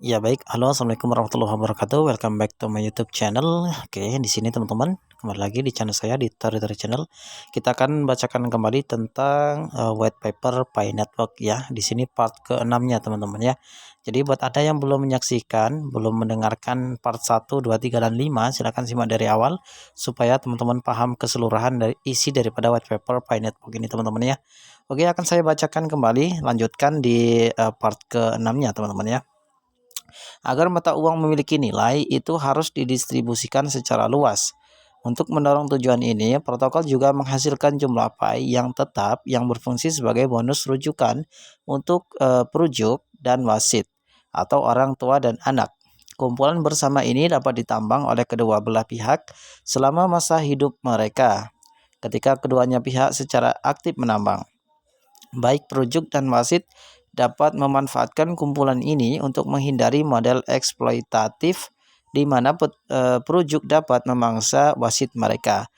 Ya baik, halo assalamualaikum warahmatullahi wabarakatuh. Welcome back to my YouTube channel. Oke, di sini teman-teman kembali lagi di channel saya di Tori Channel. Kita akan bacakan kembali tentang white paper Pi Network ya. Di sini part ke-6-nya teman-teman ya. Jadi buat Anda yang belum menyaksikan, belum mendengarkan part 1, 2, 3 dan 5, silahkan simak dari awal supaya teman-teman paham keseluruhan dari isi daripada white paper Pi Network ini teman-teman ya. Oke, akan saya bacakan kembali, lanjutkan di part ke-6-nya teman-teman ya. Agar mata uang memiliki nilai, itu harus didistribusikan secara luas. Untuk mendorong tujuan ini, protokol juga menghasilkan jumlah pi yang tetap yang berfungsi sebagai bonus rujukan untuk perujuk dan wasit atau orang tua dan anak. Kumpulan bersama ini dapat ditambang oleh kedua belah pihak selama masa hidup mereka, ketika keduanya pihak secara aktif menambang. Baik perujuk dan wasit dapat memanfaatkan kumpulan ini untuk menghindari model eksploitatif di mana perujuk dapat memangsa wasit mereka.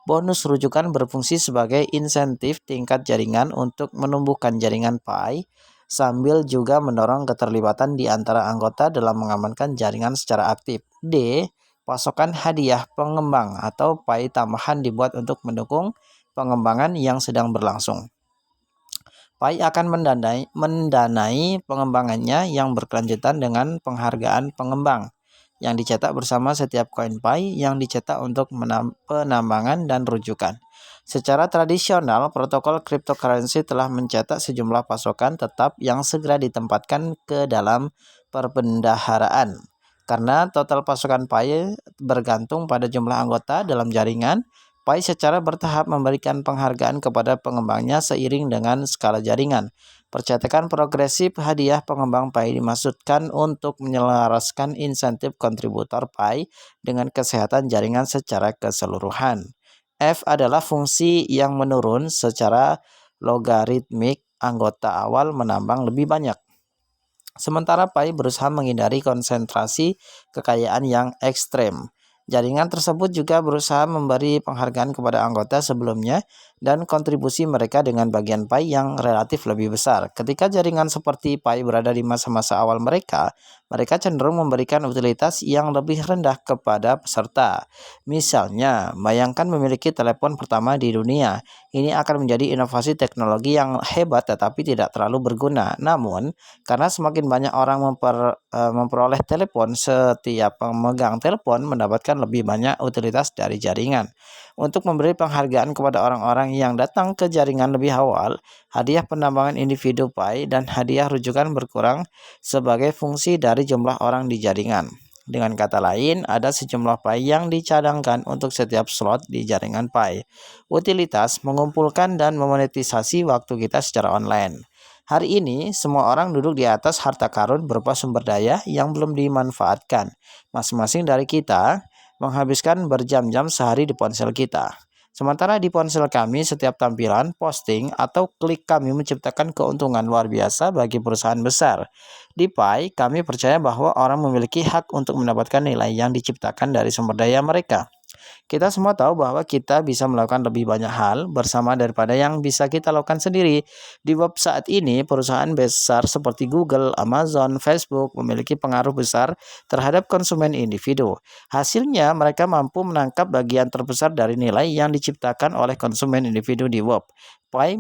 Bonus rujukan berfungsi sebagai insentif tingkat jaringan untuk menumbuhkan jaringan Pi, sambil juga mendorong keterlibatan di antara anggota dalam mengamankan jaringan secara aktif. D. Pasokan hadiah pengembang atau Pi tambahan dibuat untuk mendukung pengembangan yang sedang berlangsung. Pi akan mendanai pengembangannya yang berkelanjutan dengan penghargaan pengembang yang dicetak bersama setiap koin Pi yang dicetak untuk penambangan dan rujukan. Secara tradisional, protokol cryptocurrency telah mencetak sejumlah pasokan tetap yang segera ditempatkan ke dalam perbendaharaan. Karena total pasokan Pi bergantung pada jumlah anggota dalam jaringan, Pi secara bertahap memberikan penghargaan kepada pengembangnya seiring dengan skala jaringan. Percetakan progresif hadiah pengembang Pi dimaksudkan untuk menyelaraskan insentif kontributor Pi dengan kesehatan jaringan secara keseluruhan. F adalah fungsi yang menurun secara logaritmik, anggota awal menambang lebih banyak. Sementara Pi berusaha menghindari konsentrasi kekayaan yang ekstrem. Jaringan tersebut juga berusaha memberi penghargaan kepada anggota sebelumnya dan kontribusi mereka dengan bagian Pi yang relatif lebih besar. Ketika jaringan seperti Pi berada di masa-masa awal mereka cenderung memberikan utilitas yang lebih rendah kepada peserta. Misalnya, bayangkan memiliki telepon pertama di dunia. Ini akan menjadi inovasi teknologi yang hebat tetapi tidak terlalu berguna. Namun, karena semakin banyak orang memperoleh telepon, setiap pemegang telepon mendapatkan lebih banyak utilitas dari jaringan. Untuk memberi penghargaan kepada orang-orang yang datang ke jaringan lebih awal, hadiah penambangan individu Pi dan hadiah rujukan berkurang sebagai fungsi dari jumlah orang di jaringan. Dengan kata lain, ada sejumlah Pi yang dicadangkan untuk setiap slot di jaringan Pi. Utilitas mengumpulkan dan memonetisasi waktu kita secara online. Hari ini, semua orang duduk di atas harta karun berupa sumber daya yang belum dimanfaatkan. Masing-masing dari kita menghabiskan berjam-jam sehari di ponsel kita. Sementara di ponsel kami, setiap tampilan, posting, atau klik kami menciptakan keuntungan luar biasa bagi perusahaan besar. Di Pi, kami percaya bahwa orang memiliki hak untuk mendapatkan nilai yang diciptakan dari sumber daya mereka. Kita semua tahu bahwa kita bisa melakukan lebih banyak hal bersama daripada yang bisa kita lakukan sendiri. Di web saat ini, perusahaan besar seperti Google, Amazon, Facebook memiliki pengaruh besar terhadap konsumen individu. Hasilnya, mereka mampu menangkap bagian terbesar dari nilai yang diciptakan oleh konsumen individu di web. Pi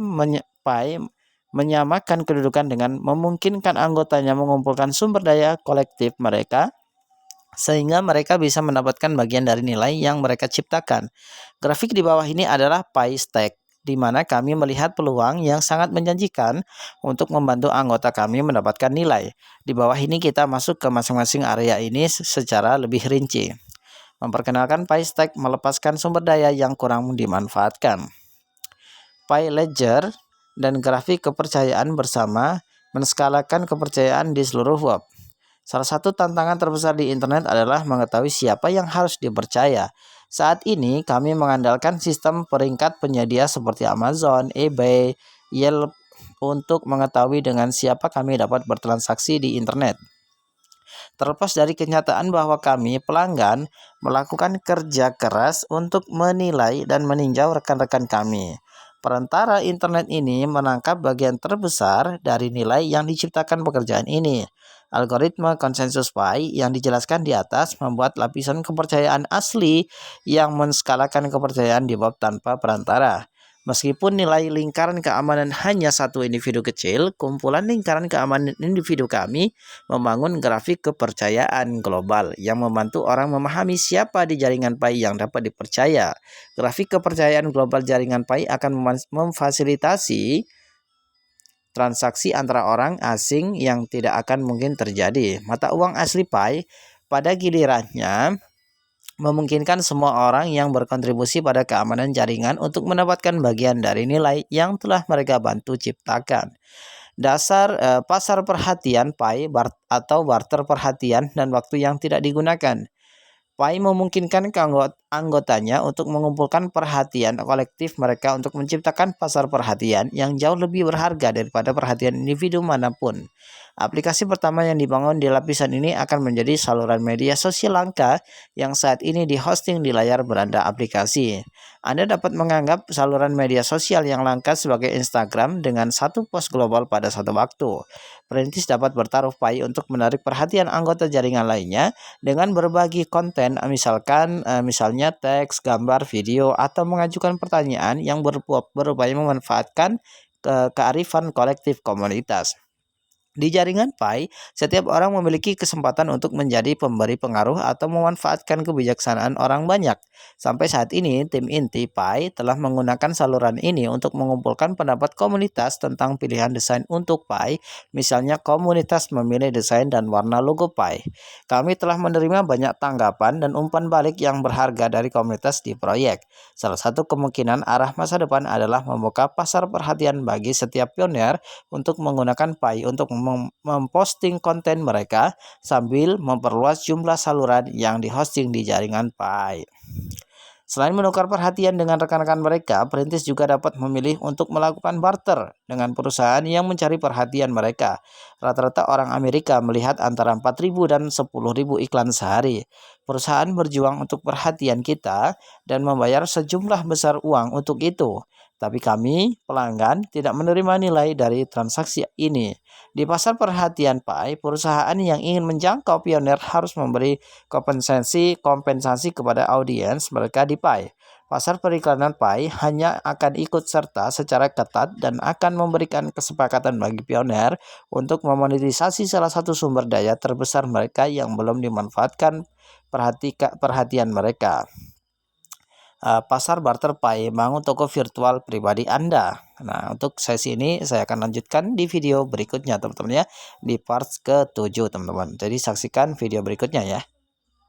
menyamakan kedudukan dengan memungkinkan anggotanya mengumpulkan sumber daya kolektif mereka sehingga mereka bisa mendapatkan bagian dari nilai yang mereka ciptakan. Grafik di bawah ini adalah Pi Stack, di mana kami melihat peluang yang sangat menjanjikan untuk membantu anggota kami mendapatkan nilai. Di bawah ini kita masuk ke masing-masing area ini secara lebih rinci. Memperkenalkan Pi Stack melepaskan sumber daya yang kurang dimanfaatkan. Pi Ledger dan grafik kepercayaan bersama menskalakan kepercayaan di seluruh web. Salah satu tantangan terbesar di internet adalah mengetahui siapa yang harus dipercaya. Saat ini kami mengandalkan sistem peringkat penyedia seperti Amazon, eBay, Yelp untuk mengetahui dengan siapa kami dapat bertransaksi di internet. Terlepas dari kenyataan bahwa kami, pelanggan, melakukan kerja keras untuk menilai dan meninjau rekan-rekan kami. Perantara internet ini menangkap bagian terbesar dari nilai yang diciptakan pekerjaan ini. Algoritma konsensus Pi yang dijelaskan di atas membuat lapisan kepercayaan asli yang menskalakan kepercayaan di bab tanpa perantara. Meskipun nilai lingkaran keamanan hanya satu individu kecil, kumpulan lingkaran keamanan individu kami membangun grafik kepercayaan global yang membantu orang memahami siapa di jaringan Pi yang dapat dipercaya. Grafik kepercayaan global jaringan Pi akan memfasilitasi transaksi antara orang asing yang tidak akan mungkin terjadi. Mata uang asli Pi pada gilirannya memungkinkan semua orang yang berkontribusi pada keamanan jaringan untuk mendapatkan bagian dari nilai yang telah mereka bantu ciptakan. Dasar pasar perhatian Pi atau barter perhatian dan waktu yang tidak digunakan. Pi memungkinkan anggotanya untuk mengumpulkan perhatian kolektif mereka untuk menciptakan pasar perhatian yang jauh lebih berharga daripada perhatian individu manapun. Aplikasi pertama yang dibangun di lapisan ini akan menjadi saluran media sosial langka yang saat ini di-hosting di layar beranda aplikasi. Anda dapat menganggap saluran media sosial yang langka sebagai Instagram dengan satu post global pada satu waktu. Perintis dapat bertaruh Pi untuk menarik perhatian anggota jaringan lainnya dengan berbagi konten, misalnya teks, gambar, video, atau mengajukan pertanyaan yang berupaya memanfaatkan kearifan kolektif komunitas. Di jaringan Pi, setiap orang memiliki kesempatan untuk menjadi pemberi pengaruh atau memanfaatkan kebijaksanaan orang banyak. Sampai saat ini, tim inti Pi telah menggunakan saluran ini untuk mengumpulkan pendapat komunitas tentang pilihan desain untuk Pi, misalnya komunitas memilih desain dan warna logo Pi. Kami telah menerima banyak tanggapan dan umpan balik yang berharga dari komunitas di proyek. Salah satu kemungkinan arah masa depan adalah membuka pasar perhatian bagi setiap pioner untuk menggunakan Pi untuk memposting konten mereka sambil memperluas jumlah saluran yang dihosting di jaringan Pi. Selain menukar perhatian dengan rekan-rekan mereka, perintis juga dapat memilih untuk melakukan barter dengan perusahaan yang mencari perhatian mereka. Rata-rata orang Amerika melihat antara 4.000 dan 10.000 iklan sehari. Perusahaan berjuang untuk perhatian kita dan membayar sejumlah besar uang untuk itu. Tapi kami, pelanggan, tidak menerima nilai dari transaksi ini. Di pasar perhatian Pi, perusahaan yang ingin menjangkau pioner harus memberi kompensasi kepada audiens mereka di Pi. Pasar periklanan Pi hanya akan ikut serta secara ketat dan akan memberikan kesepakatan bagi pioner untuk memonetisasi salah satu sumber daya terbesar mereka yang belum dimanfaatkan perhatian mereka. Pasar barter Pi, bangun toko virtual pribadi Anda. Nah, untuk sesi ini saya akan lanjutkan di video berikutnya teman-teman ya, di part ke-7 teman-teman. Jadi saksikan video berikutnya ya.